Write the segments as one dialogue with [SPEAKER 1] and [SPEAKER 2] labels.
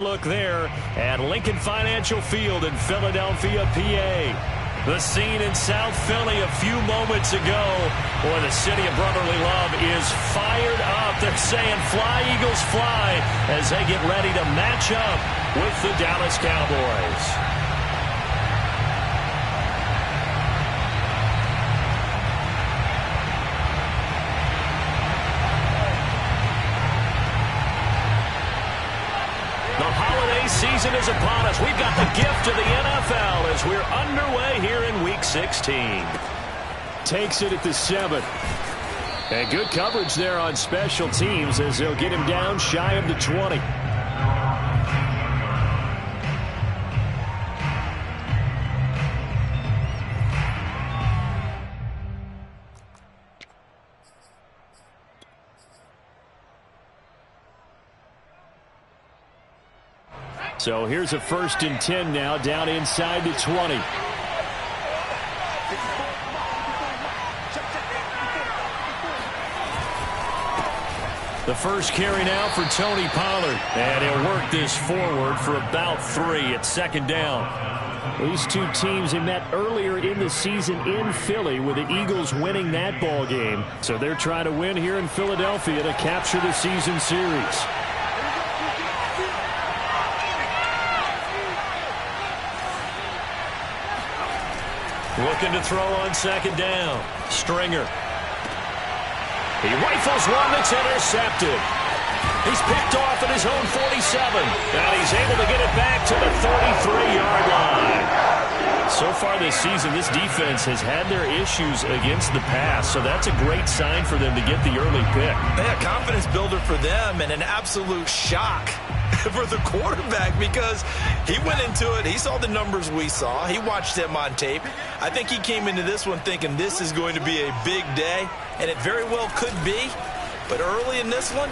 [SPEAKER 1] Look there at Lincoln Financial Field in Philadelphia, PA. The scene in South Philly a few moments ago. Boy, the city of brotherly love is fired up. They're saying fly, Eagles, fly, as they get ready to match up with the Dallas Cowboys. Season is upon us. We've got the gift of the NFL as we're underway here in Week 16.
[SPEAKER 2] Takes it at the 7. And good coverage there on special teams as they'll get him down shy of the 20. So here's a 1st and 10 now, down inside the 20. The first carry now for Tony Pollard. And he'll work this forward for about 3 at 2nd down. These two teams have met earlier in the season in Philly with the Eagles winning that ball game. So they're trying to win here in Philadelphia to capture the season series.
[SPEAKER 1] Looking to throw on 2nd down. Stringer. He rifles one that's intercepted. He's picked off at his own 47. And he's able to get it back to the 33-yard line. So far this season, this defense has had their issues against the pass. So that's a great sign for them to get the early pick.
[SPEAKER 3] Yeah, confidence builder for them and an absolute shock for the quarterback because he went into it. He saw the numbers we saw. He watched them on tape. I think he came into this one thinking this is going to be a big day, and it very well could be. But early in this one,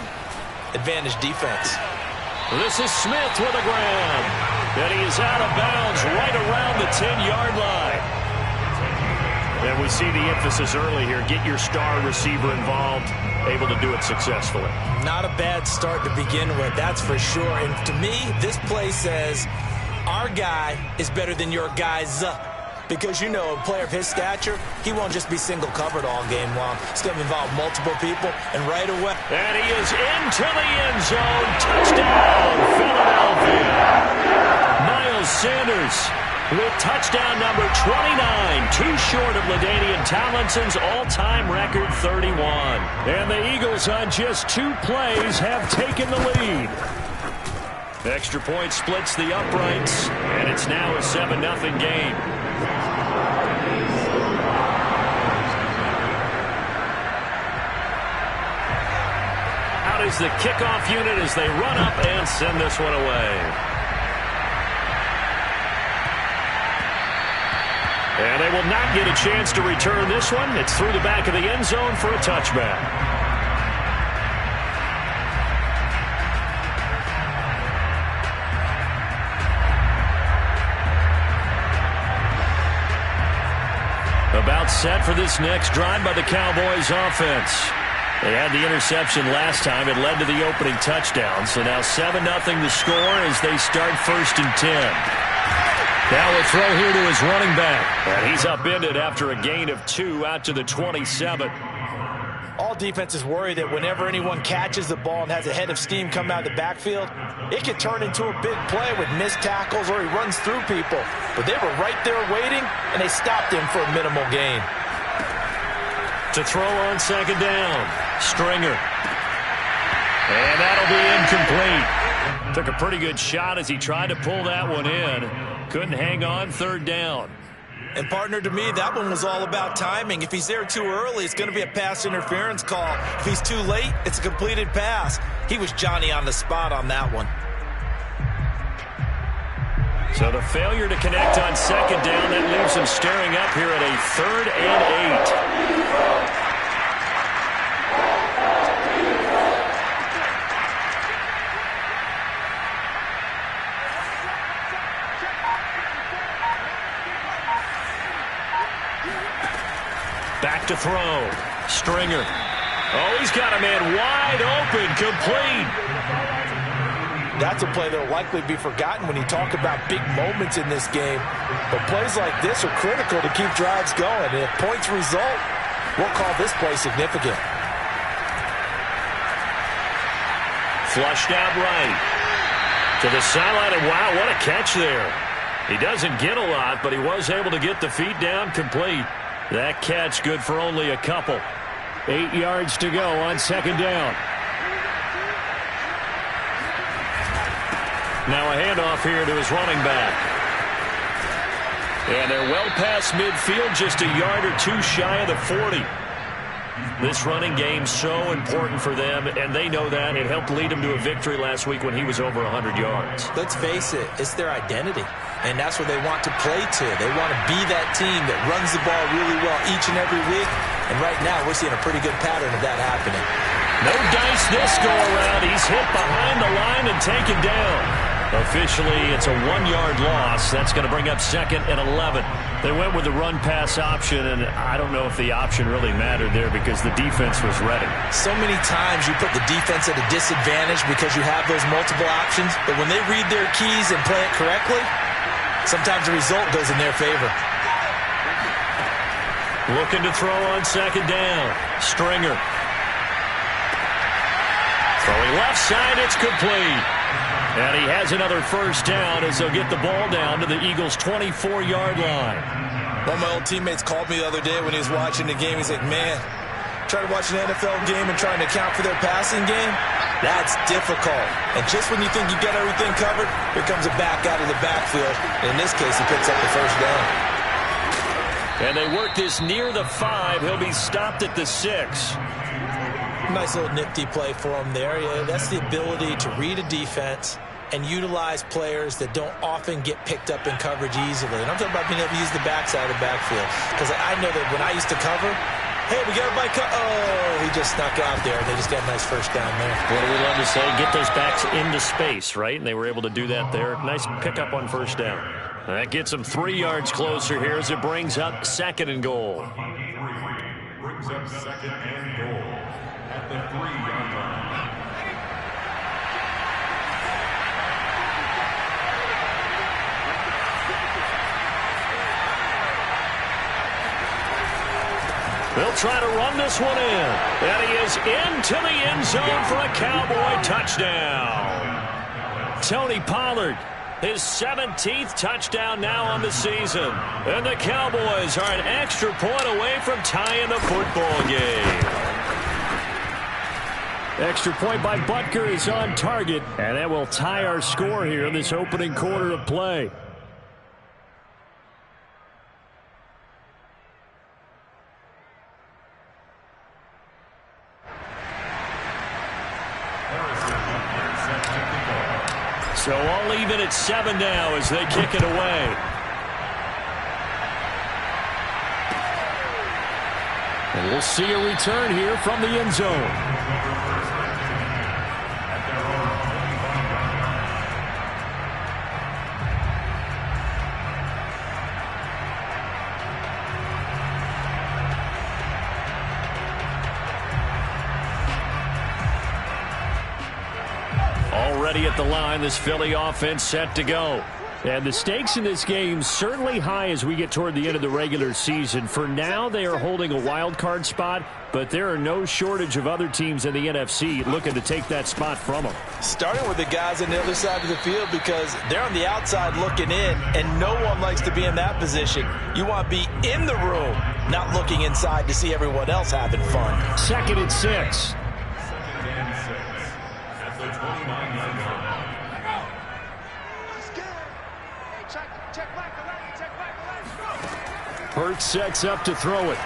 [SPEAKER 3] advantage defense.
[SPEAKER 1] This is Smith with a grab. And he is out of bounds right around the 10-yard line. And we see the emphasis early here. Get your star receiver involved, able to do it successfully.
[SPEAKER 3] Not a bad start to begin with, that's for sure. And to me, this play says our guy is better than your guy's. Because, you know, a player of his stature, he won't just be single covered all game long. It's going to involve multiple people, and right away.
[SPEAKER 1] And he is into the end zone. Touchdown, Philadelphia. Miles Sanders with touchdown number 29, too short of LaDainian Tomlinson's all-time record 31. And the Eagles on just 2 plays have taken the lead. Extra point splits the uprights, and it's now a 7-0 game. Out is the kickoff unit as they run up and send this one away. And they will not get a chance to return this one. It's through the back of the end zone for a touchback. About set for this next drive by the Cowboys offense. They had the interception last time. It led to the opening touchdown. So now 7-0 the score as they start 1st and 10. Now a throw here to his running back. And he's upended after a gain of 2 out to the 27.
[SPEAKER 3] All defenses worry that whenever anyone catches the ball and has a head of steam come out of the backfield, it could turn into a big play with missed tackles or he runs through people. But they were right there waiting, and they stopped him for a minimal gain.
[SPEAKER 1] To throw on 2nd down, Stringer. And that'll be incomplete. Took a pretty good shot as he tried to pull that one in. Couldn't hang on 3rd down.
[SPEAKER 3] And, partner, to me, that one was all about timing. If he's there too early, it's going to be a pass interference call. If he's too late, it's a completed pass. He was Johnny on the spot on that one.
[SPEAKER 1] So the failure to connect on 2nd down, that leaves him staring up here at a 3rd and 8. Back to throw. Stringer. Oh, he's got a man wide open, complete.
[SPEAKER 3] That's a play that will likely be forgotten when you talk about big moments in this game. But plays like this are critical to keep drives going. And if points result, we'll call this play significant.
[SPEAKER 2] Flushed out right. To the sideline, and wow, what a catch there. He doesn't get a lot, but he was able to get the feet down complete. That catch good for only a couple. 8 yards to go on second down. Now a handoff here to his running back. And they're well past midfield, just a yard or two shy of the 40. This running game so important for them, and they know that. It helped lead them to a victory last week when he was over 100 yards.
[SPEAKER 3] Let's face it, it's their identity, and that's what they want to play to. They want to be that team that runs the ball really well each and every week, and right now we're seeing a pretty good pattern of that happening.
[SPEAKER 2] No dice this go-around. He's hit behind the line and taken down. Officially, it's a 1-yard loss. That's going to bring up 2nd and 11. They went with the run-pass option, and I don't know if the option really mattered there because the defense was ready.
[SPEAKER 3] So many times you put the defense at a disadvantage because you have those multiple options, but when they read their keys and play it correctly, sometimes the result goes in their favor.
[SPEAKER 2] Looking to throw on second down. Stringer. Throwing left side, it's complete. And he has another first down as they'll get the ball down to the Eagles' 24-yard line.
[SPEAKER 3] One of my old teammates called me the other day when he was watching the game. He's like, man, trying to watch an NFL game and trying to account for their passing game, that's difficult. And just when you think you've got everything covered, here comes a back out of the backfield. And in this case, he picks up the first down.
[SPEAKER 2] And they work this near the 5. He'll be stopped at the 6.
[SPEAKER 3] Nice little nifty play for him there. Yeah, that's the ability to read a defense and utilize players that don't often get picked up in coverage easily. And I'm talking about being able to use the backside of the backfield. Because I know that when I used to cover, hey, we got everybody oh, he just snuck out there, and they just got a nice first down there.
[SPEAKER 2] What do we love to say? Get those backs into space, right? And they were able to do that there. Nice pickup on first down. That gets them 3 yards closer here as it brings up 2nd and goal.
[SPEAKER 4] Brings up 2nd and goal at the 3-yard line.
[SPEAKER 2] They'll try to run this one in. And he is into the end zone for a Cowboy touchdown. Tony Pollard, his 17th touchdown now on the season. And the Cowboys are an extra point away from tying the football game. Extra point by Butker is on target. And that will tie our score here in this opening quarter of play. So all even at 7 now as they kick it away. And we'll see a return here from the end zone. Already at the line, this Philly offense set to go. And the stakes in this game certainly high as we get toward the end of the regular season. For now, they are holding a wild card spot, but there are no shortage of other teams in the NFC looking to take that spot from them.
[SPEAKER 3] Starting with the guys on the other side of the field because they're on the outside looking in, and no one likes to be in that position. You want to be in the room, not looking inside to see everyone else having fun.
[SPEAKER 2] 2nd and 6. Hurts sets up to throw it.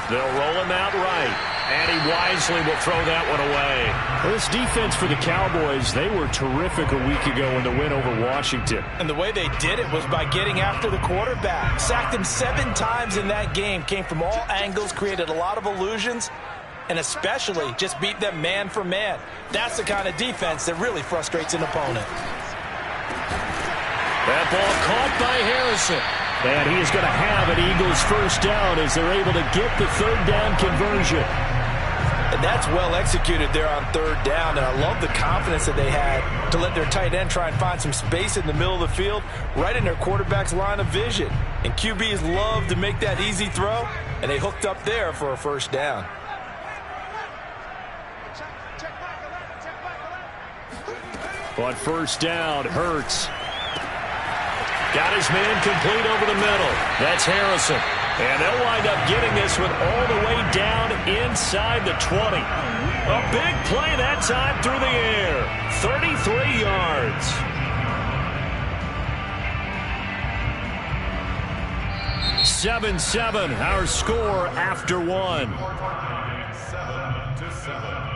[SPEAKER 2] They'll roll him out right. And he wisely will throw that one away. Well, this defense for the Cowboys, they were terrific a week ago in the win over Washington.
[SPEAKER 3] And the way they did it was by getting after the quarterback. Sacked him 7 times in that game. Came from all angles, created a lot of illusions, and especially just beat them man for man. That's the kind of defense that really frustrates an opponent.
[SPEAKER 2] That ball caught by Harrison. And he is going to have an Eagles first down as they're able to get the 3rd down conversion.
[SPEAKER 3] And that's well executed there on third down. And I love the confidence that they had to let their tight end try and find some space in the middle of the field, right in their quarterback's line of vision. And QBs love to make that easy throw, and they hooked up there for a first down.
[SPEAKER 2] On first down, Hurts. Got his man complete over the middle. That's Harrison. And they'll wind up getting this one all the way down inside the 20. A big play that time through the air. 33 yards. (7-7), our score after one.
[SPEAKER 4] 7-7.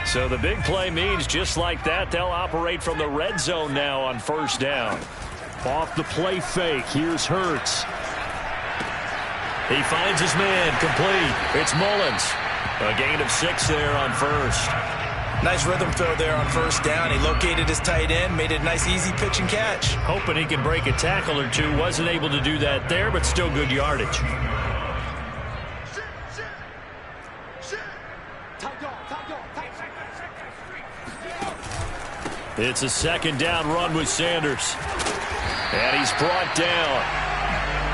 [SPEAKER 2] So the big play means just like that, they'll operate from the red zone now on first down. Off the play fake, here's Hurts. He finds his man complete. It's Mullins. A gain of 6 there on first.
[SPEAKER 3] Nice rhythm throw there on first down. He located his tight end, made it a nice easy pitch and catch.
[SPEAKER 2] Hoping he can break a tackle or two. Wasn't able to do that there, but still good yardage. It's a second down run with Sanders. And he's brought down.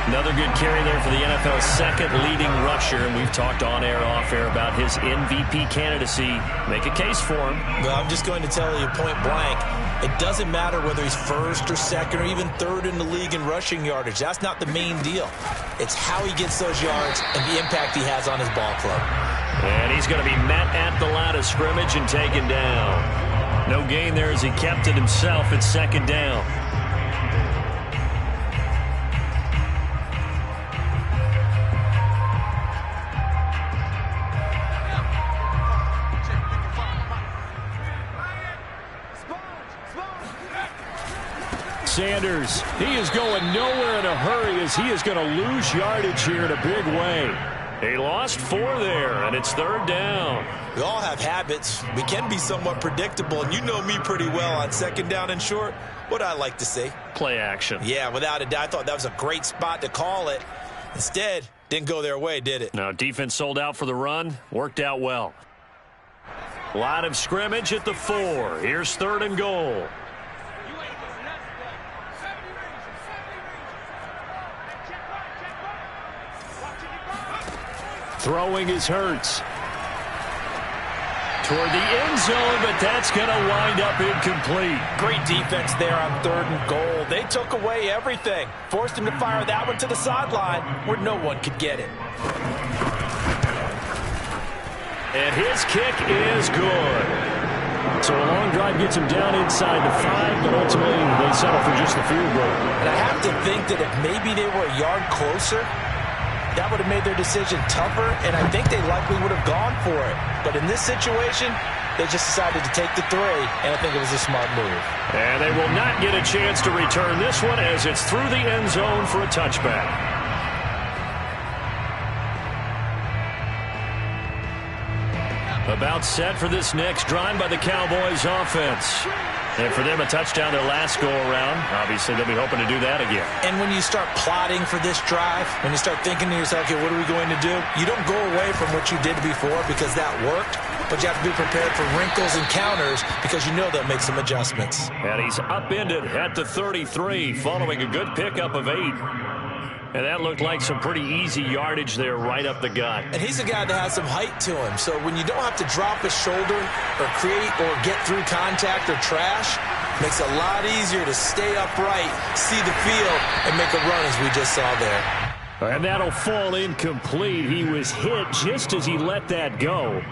[SPEAKER 2] Another good carry there for the NFL's second leading rusher. And we've talked on air, off air about his MVP candidacy. Make a case for him.
[SPEAKER 3] Well, I'm just going to tell you point blank. It doesn't matter whether he's first or second or even third in the league in rushing yardage. That's not the main deal. It's how he gets those yards and the impact he has on his ball club.
[SPEAKER 2] And he's going to be met at the line of scrimmage and taken down. No gain there as he kept it himself at second down. Sanders, he is going nowhere in a hurry as he is going to lose yardage here in a big way. He lost 4 there, and it's third down.
[SPEAKER 3] We all have habits. We can be somewhat predictable, and you know me pretty well on second down and short. What I like to say?
[SPEAKER 2] Play action.
[SPEAKER 3] Yeah, without a doubt. I thought that was a great spot to call it. Instead, didn't go their way, did it?
[SPEAKER 2] No, defense sold out for the run. Worked out well. Line of scrimmage at the 4. Here's third and goal. Throwing is Hurts. Toward the end zone, but that's going to wind up incomplete.
[SPEAKER 3] Great defense there on third and goal. They took away everything. Forced him to fire that one to the sideline where no one could get it.
[SPEAKER 2] And his kick is good. So a long drive gets him down inside the 5, but ultimately they settle for just the field goal.
[SPEAKER 3] And I have to think that if maybe they were a yard closer, that would have made their decision tougher, and I think they likely would have gone for it. But in this situation, they just decided to take the 3, and I think it was a smart move.
[SPEAKER 2] And they will not get a chance to return this one as it's through the end zone for a touchback. About set for this next drive by the Cowboys offense. And for them, a touchdown their last go-around. Obviously, they'll be hoping to do that again.
[SPEAKER 3] And when you start plotting for this drive, when you start thinking to yourself, okay, what are we going to do? You don't go away from what you did before because that worked, but you have to be prepared for wrinkles and counters because you know they'll make some adjustments.
[SPEAKER 2] And he's upended at the 33 following a good pickup of 8. And that looked like some pretty easy yardage there right up the gut.
[SPEAKER 3] And he's a guy that has some height to him. So when you don't have to drop his shoulder or create or get through contact or trash, makes it a lot easier to stay upright, see the field, and make a run as we just saw there.
[SPEAKER 2] And that'll fall incomplete. He was hit just as he let that go.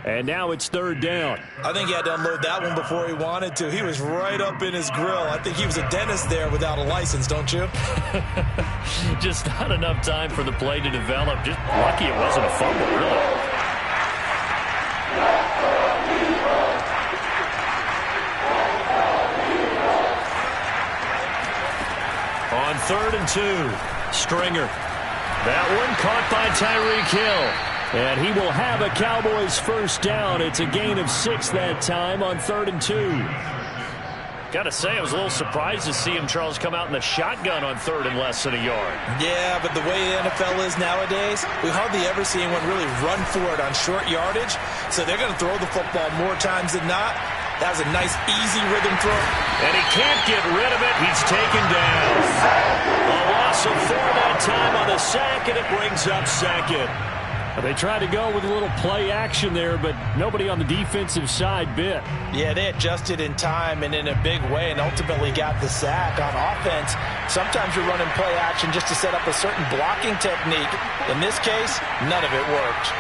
[SPEAKER 2] And now it's third down.
[SPEAKER 3] I think he had to unload that one before he wanted to. He was right up in his grill. I think he was a dentist there without a license, don't you?
[SPEAKER 2] Just not enough time for the play to develop. Just lucky it wasn't a fumble, really. On 3rd and 2, Stringer. That one caught by Tyreek Hill. And he will have a Cowboys first down. It's a gain of 6 that time on 3rd and 2. Got to say, I was a little surprised to see him, Charles, come out in the shotgun on third and less than a yard.
[SPEAKER 3] Yeah, but the way the NFL is nowadays, we hardly ever see anyone really run for it on short yardage. So they're going to throw the football more times than not. That was a nice, easy rhythm throw.
[SPEAKER 2] And he can't get rid of it. He's taken down. A loss of 4 that time on the sack, and it brings up second. They tried to go with a little play action there, but nobody on the defensive side bit.
[SPEAKER 3] Yeah, they adjusted in time and in a big way and ultimately got the sack. On offense, sometimes you're running play action just to set up a certain blocking technique. In this case, none of it worked.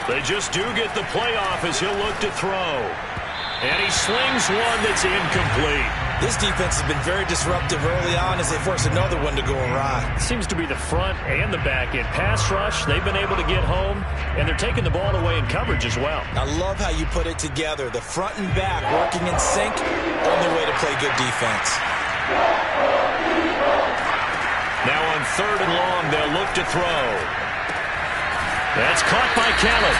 [SPEAKER 2] They just do get the playoff as he'll look to throw. And he slings one that's incomplete.
[SPEAKER 3] This defense has been very disruptive early on as they force another one to go awry.
[SPEAKER 2] Seems to be the front and the back end. Pass rush, they've been able to get home, and they're taking the ball away in coverage as well.
[SPEAKER 3] I love how you put it together. The front and back working in sync, only way to play good defense.
[SPEAKER 2] Now on third and long, they'll look to throw. That's caught by Kellen.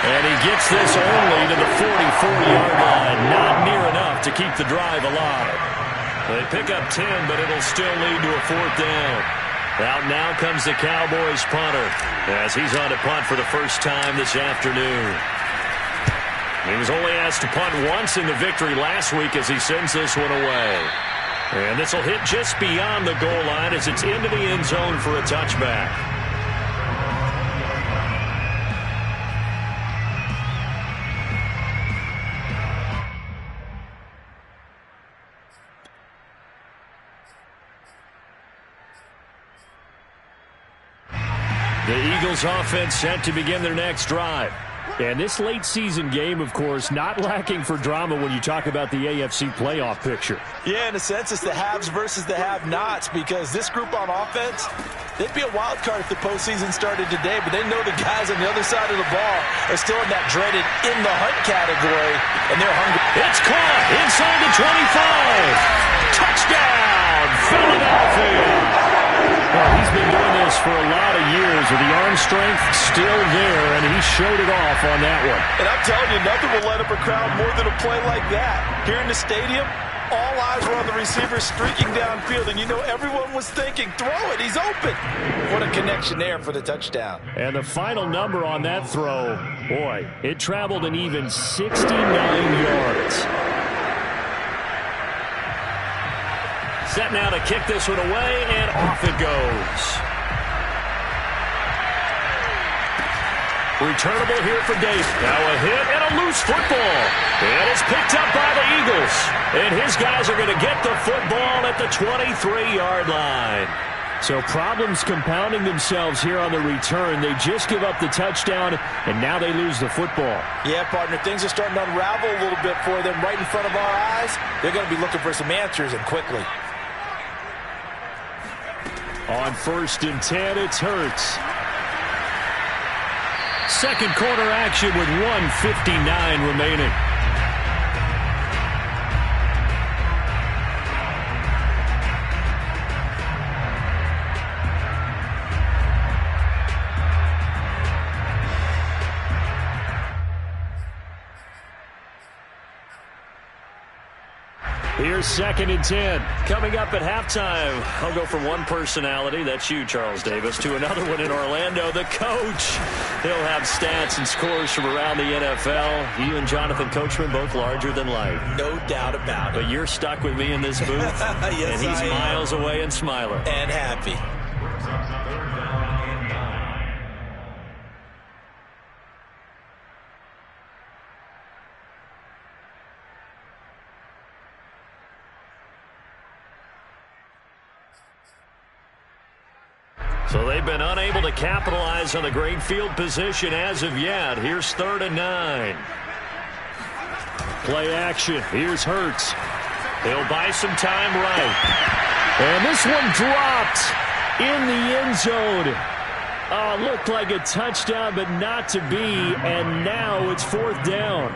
[SPEAKER 2] And he gets this only to the 44-yard line. Not near enough to keep the drive alive. They pick up 10, but it'll still lead to a fourth down. Out now comes the Cowboys punter as he's on to punt for the first time this afternoon. He was only asked to punt once in the victory last week as he sends this one away. And this will hit just beyond the goal line as it's into the end zone for a touchback. The Eagles offense set to begin their next drive. And this late season game, of course, not lacking for drama when you talk about the AFC playoff picture.
[SPEAKER 3] Yeah, in a sense, it's the haves versus the have-nots because this group on offense, they'd be a wild card if the postseason started today, but they know the guys on the other side of the ball are still in that dreaded in-the-hunt category, and they're hungry.
[SPEAKER 2] It's caught inside the 25. Touchdown, Philadelphia. Well, he's been doing this for a lot of years with the arm strength still there, and he showed it off on that one.
[SPEAKER 3] And I'm telling you, nothing will light up a crowd more than a play like that. Here in the stadium, all eyes were on the receiver streaking downfield, and you know everyone was thinking, throw it, he's open. What a connection there for the touchdown.
[SPEAKER 2] And the final number on that throw, boy, it traveled an even 69 yards. Set now to kick this one away, and off it goes. Returnable here for Davis. Now a hit and a loose football. And it's picked up by the Eagles. And his guys are going to get the football at the 23-yard line. So problems compounding themselves here on the return. They just give up the touchdown, and now they lose the football.
[SPEAKER 3] Yeah, partner, things are starting to unravel a little bit for them right in front of our eyes. They're going to be looking for some answers, and quickly.
[SPEAKER 2] On 1st and 10, it's Hurts. Second quarter action with 1:59 remaining. Here's 2nd and 10. Coming up at halftime, I'll go from one personality, that's you, Charles Davis, to another one in Orlando, the coach. He'll have stats and scores from around the NFL. You and Jonathan Coachman, both larger than life.
[SPEAKER 3] No doubt about it.
[SPEAKER 2] But you're stuck with me in this booth,
[SPEAKER 3] yes,
[SPEAKER 2] and he's miles away and smiling.
[SPEAKER 3] And happy.
[SPEAKER 2] So they've been unable to capitalize on the great field position as of yet. Here's 3rd and 9. Play action. Here's Hurts. He'll buy some time right. And this one dropped in the end zone. Looked like a touchdown, but not to be. And now it's 4th down.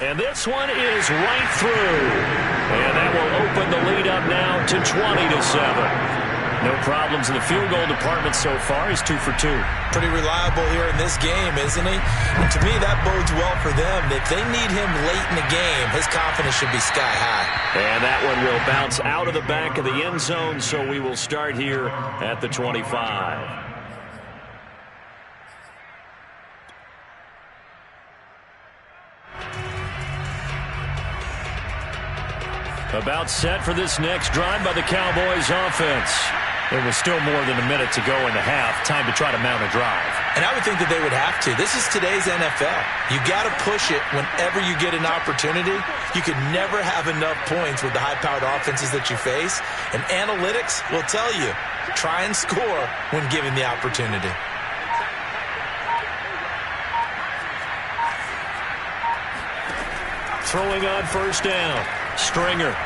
[SPEAKER 2] And this one is right through. And that will open the lead up now to 20-7. No problems in the field goal department so far. He's 2 for 2.
[SPEAKER 3] Pretty reliable here in this game, isn't he? And to me, that bodes well for them. If they need him late in the game, his confidence should be sky high.
[SPEAKER 2] And that one will bounce out of the back of the end zone, so we will start here at the 25. About set for this next drive by the Cowboys offense. There was still more than a minute to go in the half. Time to try to mount a drive.
[SPEAKER 3] And I would think that they would have to. This is today's NFL. You got to push it whenever you get an opportunity. You could never have enough points with the high-powered offenses that you face. And analytics will tell you, try and score when given the opportunity.
[SPEAKER 2] Throwing on first down. Stringer.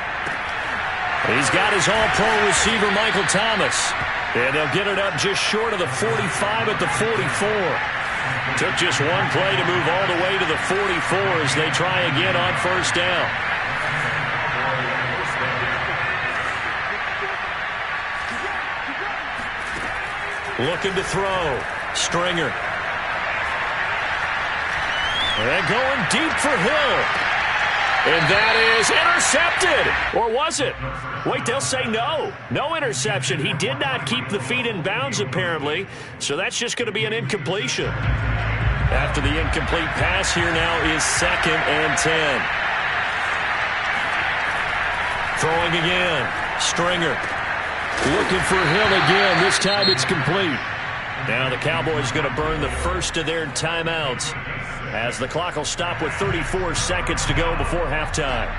[SPEAKER 2] He's got his all-pro receiver, Michael Thomas. And they'll get it up just short of the 45 at the 44. Took just one play to move all the way to the 44 as they try again on first down. Looking to throw. Stringer. And going deep for Hill. And that is intercepted. Or was it? Wait, they'll say no. No interception. He did not keep the feet in bounds, apparently. So that's just going to be an incompletion. After the incomplete pass, here now is 2nd and 10. Throwing again. Stringer. Looking for Hill again. This time it's complete. Now the Cowboys going to burn the first of their timeouts, as the clock will stop with 34 seconds to go before halftime.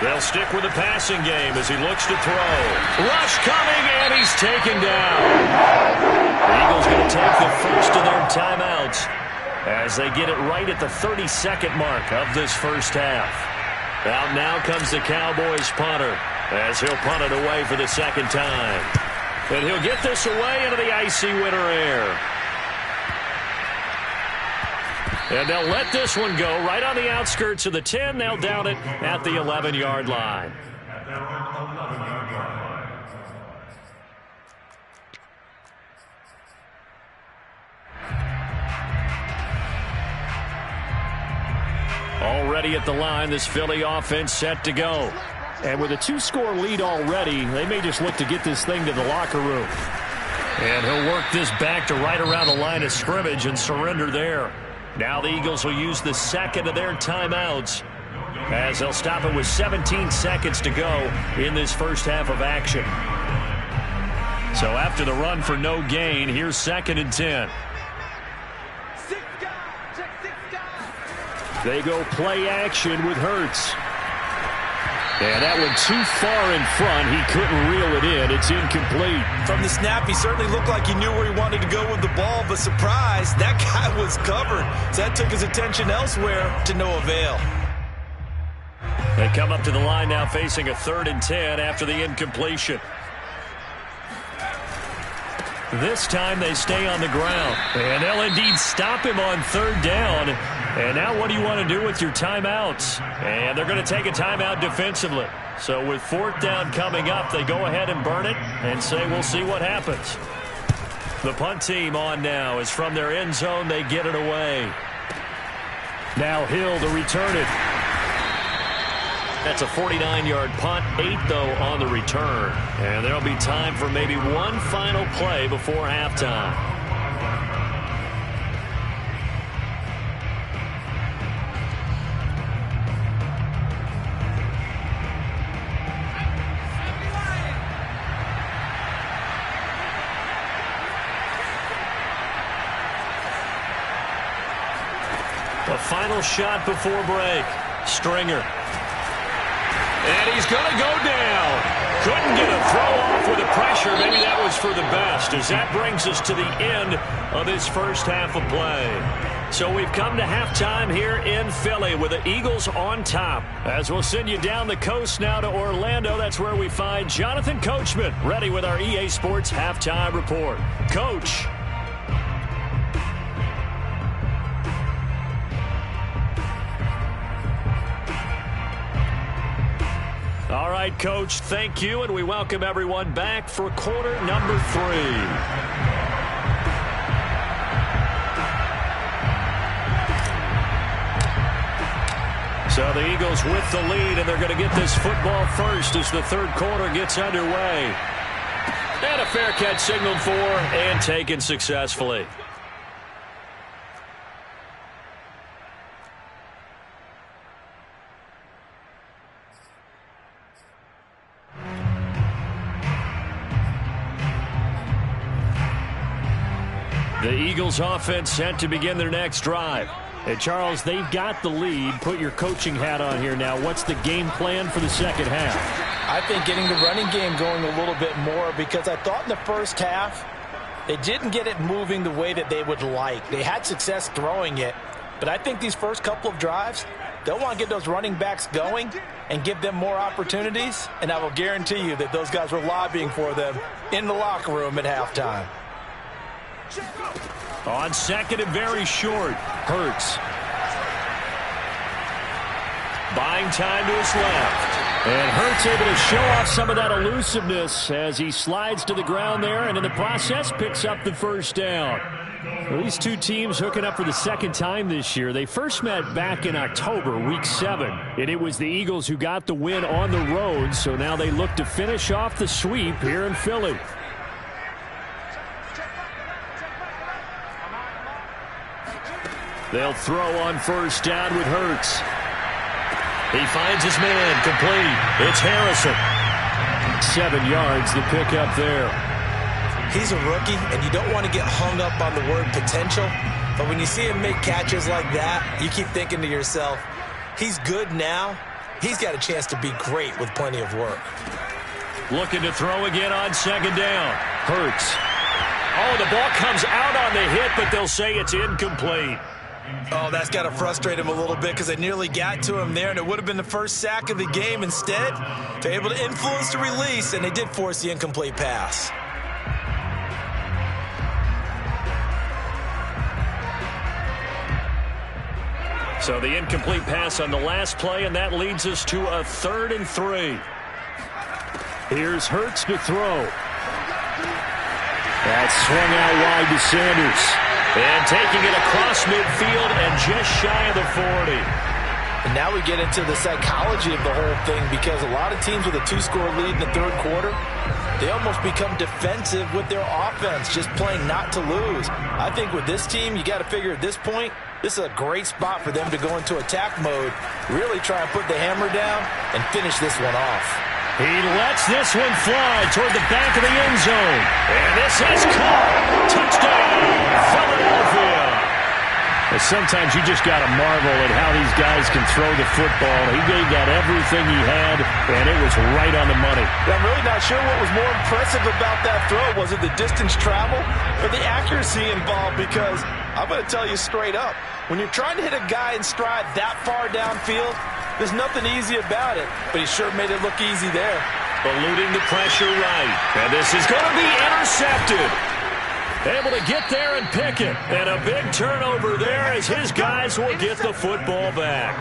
[SPEAKER 2] They'll stick with the passing game as he looks to throw. Rush coming, and he's taken down. The Eagles going to take the first of their timeouts as they get it right at the 32nd mark of this first half. Out now comes the Cowboys punter, as he'll punt it away for the second time. And he'll get this away into the icy winter air. And they'll let this one go right on the outskirts of the 10. They'll down it at the 11-yard line. Already at the line, this Philly offense set to go. And with a 2-score lead already, they may just look to get this thing to the locker room. And he'll work this back to right around the line of scrimmage and surrender there. Now the Eagles will use the second of their timeouts, as they'll stop it with 17 seconds to go in this first half of action. So after the run for no gain, here's 2nd and 10. They go play action with Hurts. And that one too far in front. He couldn't reel it in. It's incomplete.
[SPEAKER 3] From the snap, he certainly looked like he knew where he wanted to go with the ball, but surprise, that guy was covered. So that took his attention elsewhere to no avail.
[SPEAKER 2] They come up to the line now facing a 3rd and 10 after the incompletion. This time they stay on the ground. And they'll indeed stop him on 3rd down. And now what do you want to do with your timeouts? And they're going to take a timeout defensively. So with 4th down coming up, they go ahead and burn it and say we'll see what happens. The punt team on now is from their end zone. They get it away. Now Hill to return it. That's a 49-yard punt, 8 though on the return. And there'll be time for maybe one final play before halftime. The final shot before break. Stringer. And he's going to go down. Couldn't get a throw off with the pressure. Maybe that was for the best, as that brings us to the end of this first half of play.
[SPEAKER 1] So we've come to halftime here in Philly with the Eagles on top. As we'll send you down the coast now to Orlando, that's where we find Jonathan Coachman, ready with our EA Sports halftime report. Coach. All right, Coach, thank you, and we welcome everyone back for quarter number 3. So the Eagles with the lead, and they're going to get this football first as the third quarter gets underway. And a fair catch signaled for and taken successfully. The Eagles offense set to begin their next drive. Hey, Charles, they've got the lead. Put your coaching hat on here now. What's the game plan for the second half?
[SPEAKER 3] I think getting the running game going a little bit more, because I thought in the first half they didn't get it moving the way that they would like. They had success throwing it, but I think these first couple of drives, they'll want to get those running backs going and give them more opportunities, and I will guarantee you that those guys were lobbying for them in the locker room at halftime.
[SPEAKER 1] On second and very short, Hurts. Buying time to his left. And Hurts able to show off some of that elusiveness as he slides to the ground there, and in the process picks up the first down. Well, these two teams hooking up for the second time this year. They first met back in October, week 7, and it was the Eagles who got the win on the road, so now they look to finish off the sweep here in Philly. They'll throw on first down with Hurts. He finds his man, complete. It's Harrison. 7 yards, the pickup there.
[SPEAKER 3] He's a rookie, and you don't want to get hung up on the word potential, but when you see him make catches like that, you keep thinking to yourself, he's good now. He's got a chance to be great with plenty of work.
[SPEAKER 1] Looking to throw again on second down. Hurts. Oh, the ball comes out on the hit, but they'll say it's incomplete.
[SPEAKER 3] Oh, that's got to frustrate him a little bit because they nearly got to him there, and it would have been the first sack of the game. Instead, they're able to influence the release, and they did force the incomplete pass.
[SPEAKER 1] So the incomplete pass on the last play, and that leads us to a 3rd and 3. Here's Hurts to throw. That's swung out wide to Sanders. And taking it across midfield and just shy of the 40.
[SPEAKER 3] And now we get into the psychology of the whole thing, because a lot of teams with a 2-score lead in the third quarter, they almost become defensive with their offense, just playing not to lose. I think with this team, you got to figure at this point, this is a great spot for them to go into attack mode, really try and put the hammer down and finish this one off.
[SPEAKER 1] He lets this one fly toward the back of the end zone. And this is caught. Touchdown, Philadelphia. And sometimes you just got to marvel at how these guys can throw the football. He gave that everything he had, and it was right on the money.
[SPEAKER 3] I'm really not sure what was more impressive about that throw. Was it the distance travel or the accuracy involved? Because I'm going to tell you straight up, when you're trying to hit a guy in stride that far downfield, there's nothing easy about it, but he sure made it look easy there.
[SPEAKER 1] Eluding the pressure right. And this is going to be intercepted. Able to get there and pick it. And a big turnover there as his guys will get the football back.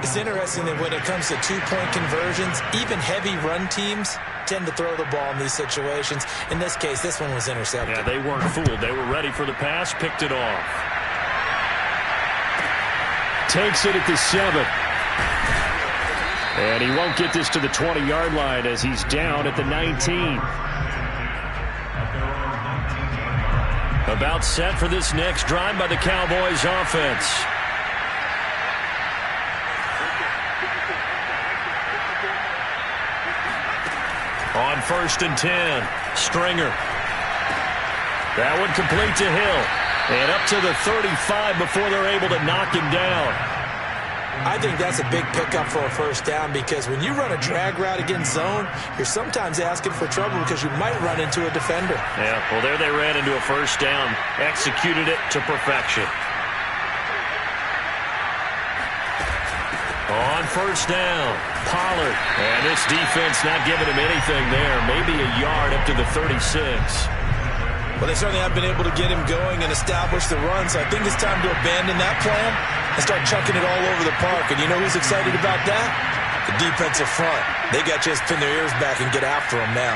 [SPEAKER 3] It's interesting that when it comes to two-point conversions, even heavy run teams tend to throw the ball in these situations. In this case, this one was intercepted.
[SPEAKER 1] Yeah, they weren't fooled. They were ready for the pass, picked it off. Takes it at the 7. And he won't get this to the 20-yard line as he's down at the 19. About set for this next drive by the Cowboys offense. On 1st and 10, Stringer. That one complete to Hill. And up to the 35 before they're able to knock him down.
[SPEAKER 3] I think that's a big pickup for a first down, because when you run a drag route against zone, you're sometimes asking for trouble because you might run into a defender.
[SPEAKER 1] Yeah, well, there they ran into a first down, executed it to perfection.
[SPEAKER 2] On first down, Pollard. And this defense not giving him anything there. Maybe a yard up to the 36.
[SPEAKER 3] Well, they certainly have been able to get him going and establish the run, so I think it's time to abandon that plan and start chucking it all over the park. And you know who's excited about that? The defensive front. They got to just pin their ears back and get after him now.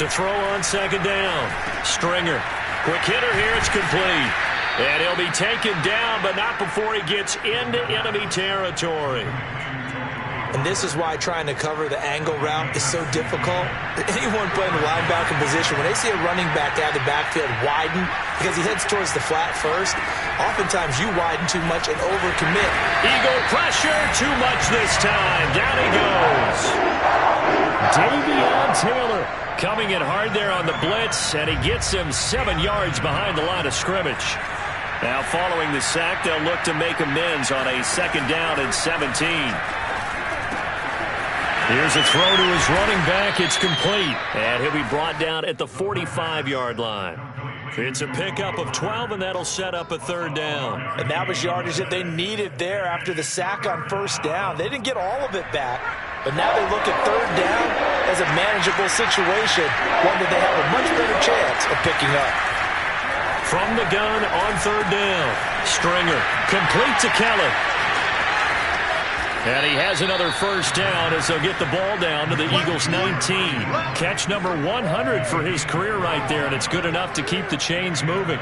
[SPEAKER 2] To throw on second down, Stringer. Quick hitter here, it's complete. And he'll be taken down, but not before he gets into enemy territory.
[SPEAKER 3] And this is why trying to cover the angle route is so difficult. Anyone playing the linebacker position, when they see a running back out of the backfield widen because he heads towards the flat first, oftentimes you widen too much and overcommit.
[SPEAKER 2] Eagle pressure, too much this time. Down he goes. Davion Taylor coming in hard there on the blitz, and he gets him 7 yards behind the line of scrimmage. Now following the sack, they'll look to make amends on a second down and 17. Here's a throw to his running back. It's complete. And he'll be brought down at the 45-yard line. It's a pickup of 12, and that'll set up a third down.
[SPEAKER 3] And that was yardage that they needed there after the sack on first down. They didn't get all of it back, but now they look at third down as a manageable situation, one that they have a much better chance of picking up.
[SPEAKER 2] From the gun on third down, Stringer complete to Kelly. And he has another first down as they'll get the ball down to the Eagles' 19. Catch number 100 for his career right there, and it's good enough to keep the chains moving.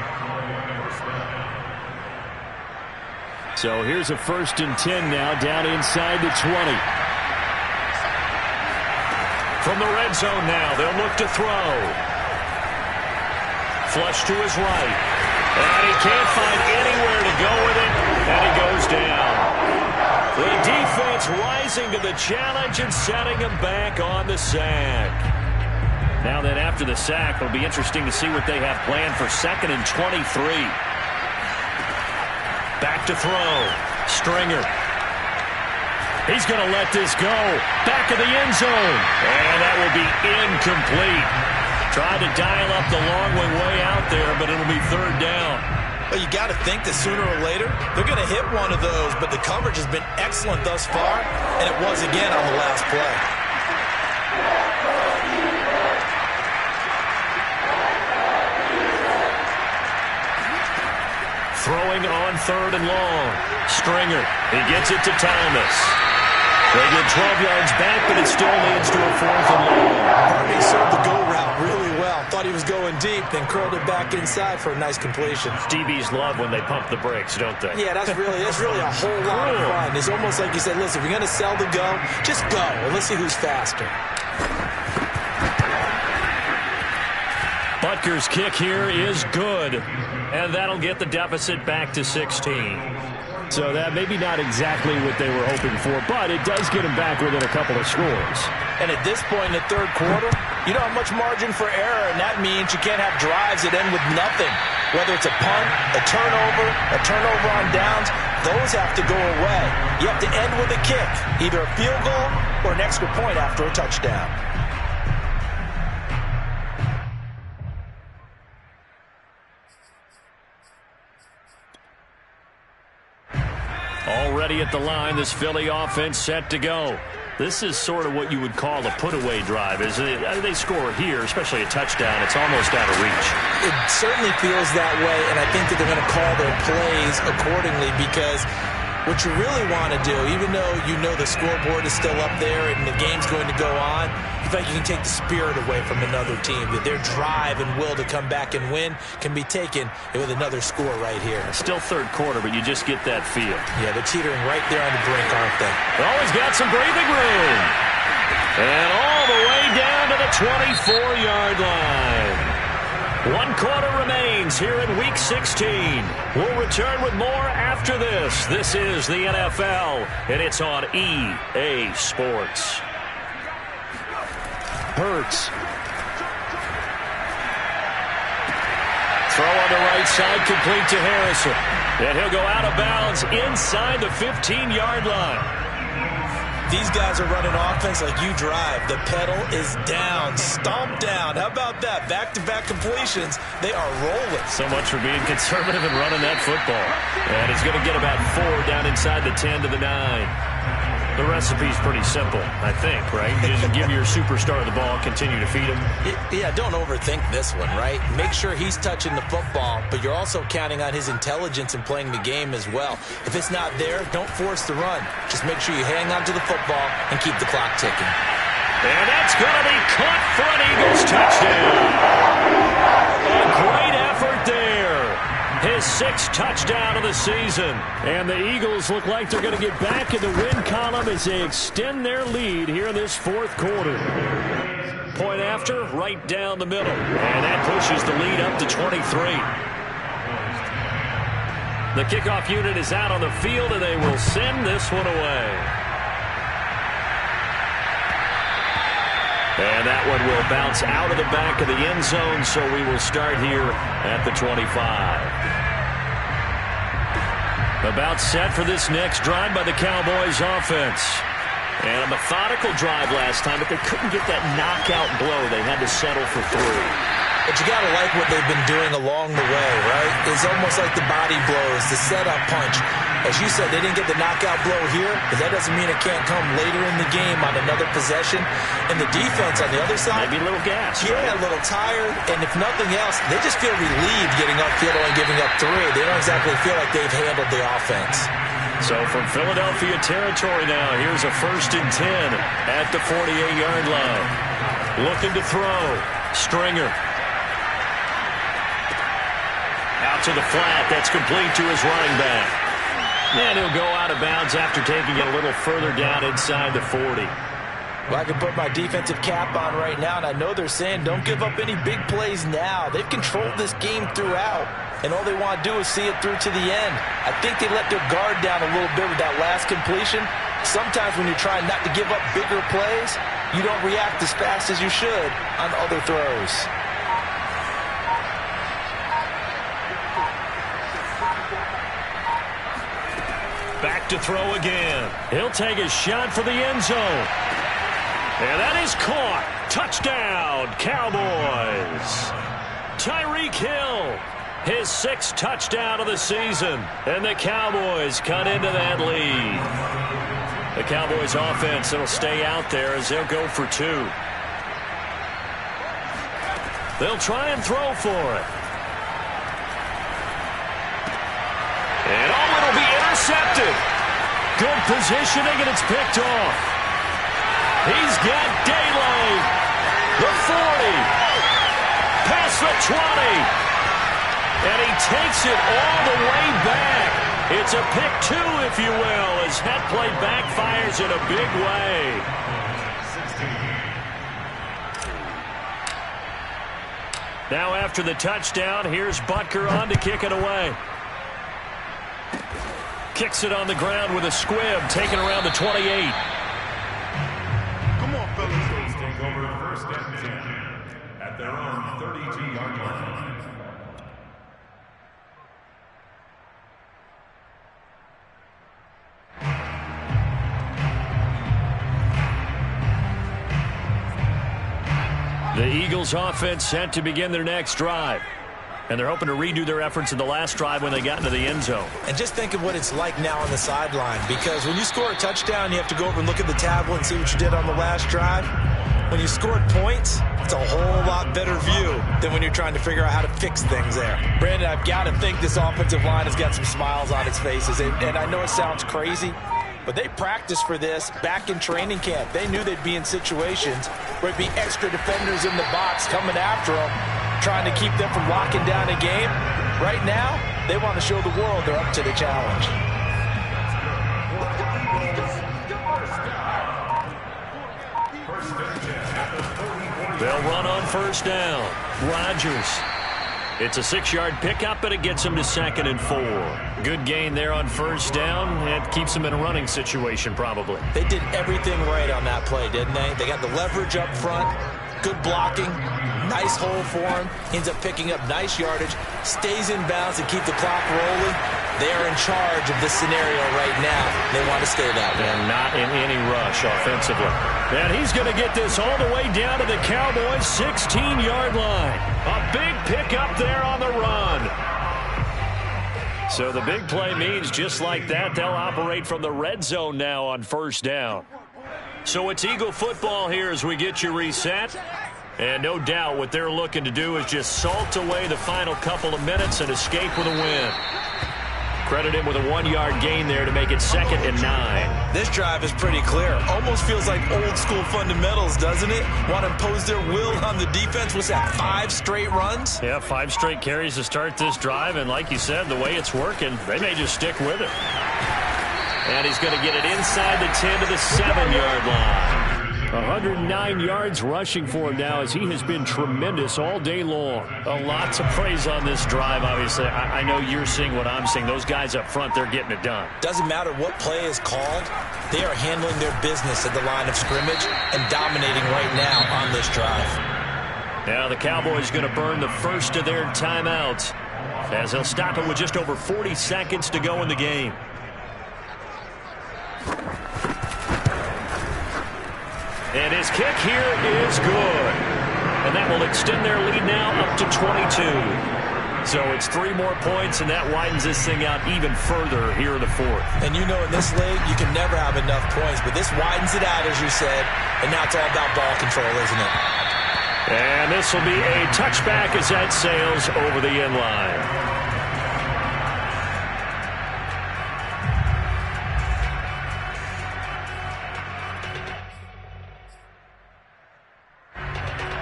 [SPEAKER 2] So here's a 1st and 10 now down inside the 20. From the red zone now, they'll look to throw. Flush to his right. And he can't find anywhere to go with it, and he goes down. The defense rising to the challenge and setting him back on the sack. Now then, after the sack, it'll be interesting to see what they have planned for 2nd and 23. Back to throw. Stringer. He's going to let this go. Back of the end zone. And that will be incomplete. Tried to dial up the long way out there, but it'll be third down.
[SPEAKER 3] Well, you got to think that sooner or later they're going to hit one of those, but the coverage has been excellent thus far, and it was again on the last play.
[SPEAKER 2] Throwing on third and long. Stringer. He gets it to Thomas. They get 12 yards back, but it still leads to a 4th and long.
[SPEAKER 3] Harvey served the go route really well. Thought he was going deep, then curled it back inside for a nice completion.
[SPEAKER 2] DBs love when they pump the brakes, don't they?
[SPEAKER 3] Yeah, that's really a whole lot of fun. It's almost like you said, listen, if you're going to sell the go, just go, and let's see who's faster.
[SPEAKER 2] Butker's kick here is good, and that'll get the deficit back to 16. So that maybe not exactly what they were hoping for, but it does get them back within a couple of scores.
[SPEAKER 3] And at this point in the third quarter, you don't have much margin for error, and that means you can't have drives that end with nothing. Whether it's a punt, a turnover on downs, those have to go away. You have to end with a kick, either a field goal or an extra point after a touchdown.
[SPEAKER 2] Already at the line, this Philly offense set to go. This is sort of what you would call a put-away drive. As they score here, especially a touchdown, it's almost out of reach.
[SPEAKER 3] It certainly feels that way, and I think that they're going to call their plays accordingly, because what you really want to do, even though you know the scoreboard is still up there and the game's going to go on, you feel like you can take the spirit away from another team, that their drive and will to come back and win can be taken with another score right here.
[SPEAKER 2] Still third quarter, but you just get that feel.
[SPEAKER 3] Yeah, they're teetering right there on the brink, aren't they?
[SPEAKER 2] Always got some breathing room. And all the way down to the 24-yard line. 1 quarter remains here in Week 16. We'll return with more after this. This is the NFL, and it's on EA Sports. Hurts. Throw on the right side, complete to Harrison. And he'll go out of bounds inside the 15-yard line.
[SPEAKER 3] these guys are running offense like you drive. The pedal is down, stomped down. How about that? Back-to-back completions. They are rolling.
[SPEAKER 2] So much for being conservative and running that football. And he's going to get about 4 down inside the 10 to the 9. The recipe's pretty simple, I think, right? Just give your superstar the ball, continue to feed him.
[SPEAKER 3] Yeah, don't overthink this one, right? Make sure he's touching the football, but you're also counting on his intelligence in playing the game as well. If it's not there, don't force the run. Just make sure you hang on to the football and keep the clock ticking.
[SPEAKER 2] And that's going to be caught for an Eagles touchdown. A great effort there. His 6th touchdown of the season. And the Eagles look like they're going to get back in the win column as they extend their lead here in this 4th quarter. Point after, right down the middle. And that pushes the lead up to 23. The kickoff unit is out on the field, and they will send this one away. And that one will bounce out of the back of the end zone, so we will start here at the 25. About set for this next drive by the Cowboys offense. And a methodical drive last time, but they couldn't get that knockout blow. They had to settle for 3.
[SPEAKER 3] But you got to like what they've been doing along the way, right? It's almost like the body blows, the setup punch. As you said, they didn't get the knockout blow here, but that doesn't mean it can't come later in the game on another possession. And the defense on the other side,
[SPEAKER 2] maybe a little gas.
[SPEAKER 3] Yeah,
[SPEAKER 2] right?
[SPEAKER 3] A little tired. And if nothing else, they just feel relieved getting upfield and giving up 3. They don't exactly feel like they've handled the offense.
[SPEAKER 2] So from Philadelphia territory now, here's a 1st and 10 at the 48-yard line. Looking to throw. Stringer. Out to the flat. That's complete to his running back. And he'll go out of bounds after taking it a little further down inside the 40.
[SPEAKER 3] Well, I can put my defensive cap on right now, and I know they're saying don't give up any big plays now. They've controlled this game throughout, and all they want to do is see it through to the end. I think they let their guard down a little bit with that last completion. Sometimes when you're trying not to give up bigger plays, you don't react as fast as you should on other throws.
[SPEAKER 2] Back to throw again. He'll take a shot for the end zone. And that is caught. Touchdown, Cowboys. Tyreek Hill, his 6th touchdown of the season. And the Cowboys cut into that lead. The Cowboys offense will stay out there as they'll go for 2. They'll try and throw for it. And it'll be intercepted. Good positioning, and it's picked off. He's got daylight. The 40. Past the 20. And he takes it all the way back. It's a pick 2, if you will, as that play backfires in a big way. Now after the touchdown, here's Butker on to kick it away. Kicks it on the ground with a squib, taken around the 28.
[SPEAKER 4] Come on, fellas. Take over 1st and 10 at their own 32-yard line.
[SPEAKER 2] The Eagles offense set to begin their next drive. And they're hoping to redo their efforts in the last drive when they got into the end zone.
[SPEAKER 3] And just think of what it's like now on the sideline, because when you score a touchdown, you have to go over and look at the tablet and see what you did on the last drive. When you scored points, it's a whole lot better view than when you're trying to figure out how to fix things there. Brandon, I've got to think this offensive line has got some smiles on its faces. And I know it sounds crazy, but they practiced for this back in training camp. They knew they'd be in situations where it'd be extra defenders in the box coming after them, trying to keep them from locking down a game. Right now, they want to show the world they're up to the challenge.
[SPEAKER 2] They'll run on 1st down. Rodgers. It's a 6-yard pickup, but it gets him to 2nd and 4. Good gain there on 1st down. It keeps him in a running situation, probably.
[SPEAKER 3] They did everything right on that play, didn't they? They got the leverage up front, good blocking, nice hole for him, ends up picking up nice yardage, stays in bounds to keep the clock rolling. They are in charge of this scenario right now. They want to stay that way.
[SPEAKER 2] And not in any rush offensively. And he's going to get this all the way down to the Cowboys' 16-yard line. A big pickup there on the run. So the big play means just like that, they'll operate from the red zone now on first down. So it's Eagle football here as we get you reset. And no doubt what they're looking to do is just salt away the final couple of minutes and escape with a win. Credit him with a 1-yard gain there to make it 2nd and 9.
[SPEAKER 3] This drive is pretty clear. Almost feels like old school fundamentals, doesn't it? Want to impose their will on the defense. What's that, 5 straight runs?
[SPEAKER 2] Yeah, 5 straight carries to start this drive. And like you said, the way it's working, they may just stick with it. And he's going to get it inside the 10 to the 7-yard line. 109 yards rushing for him now as he has been tremendous all day long. A lot to praise on this drive, obviously. I know you're seeing what I'm seeing. Those guys up front, they're getting it done.
[SPEAKER 3] Doesn't matter what play is called. They are handling their business at the line of scrimmage and dominating right now on this drive.
[SPEAKER 2] Now the Cowboys going to burn the first of their timeouts as they'll stop it with just over 40 seconds to go in the game. And his kick here is good. And that will extend their lead now up to 22. So it's 3 more points, and that widens this thing out even further here in the 4th.
[SPEAKER 3] And you know in this league, you can never have enough points. But this widens it out, as you said. And now it's all about ball control, isn't it?
[SPEAKER 2] And this will be a touchback as that sails over the end line.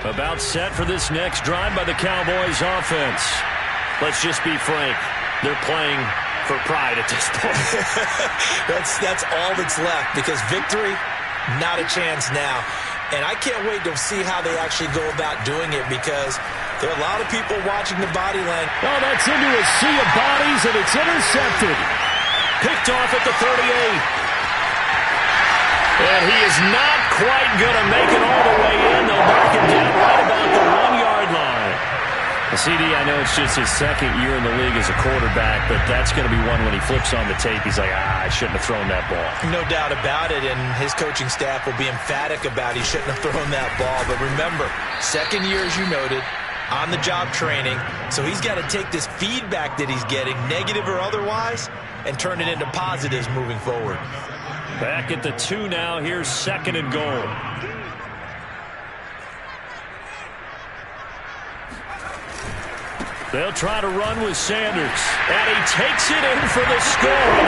[SPEAKER 2] About set for this next drive by the Cowboys offense. Let's just be frank. They're playing for pride at this point.
[SPEAKER 3] That's all that's left because victory, not a chance now. And I can't wait to see how they actually go about doing it because there are a lot of people watching the body language.
[SPEAKER 2] Oh, that's into a sea of bodies, and it's intercepted. Picked off at the 38. And he is not quite going to make it all the way in. They'll mark him down right about the 1-yard line. CD, I know it's just his 2nd year in the league as a quarterback, but that's going to be one when he flips on the tape. He's like, I shouldn't have thrown that ball.
[SPEAKER 3] No doubt about it, and his coaching staff will be emphatic about he shouldn't have thrown that ball. But remember, 2nd year, as you noted, on-the-job training. So he's got to take this feedback that he's getting, negative or otherwise, and turn it into positives moving forward.
[SPEAKER 2] Back at the 2 now. Here's 2nd and goal. They'll try to run with Sanders. And he takes it in for the score.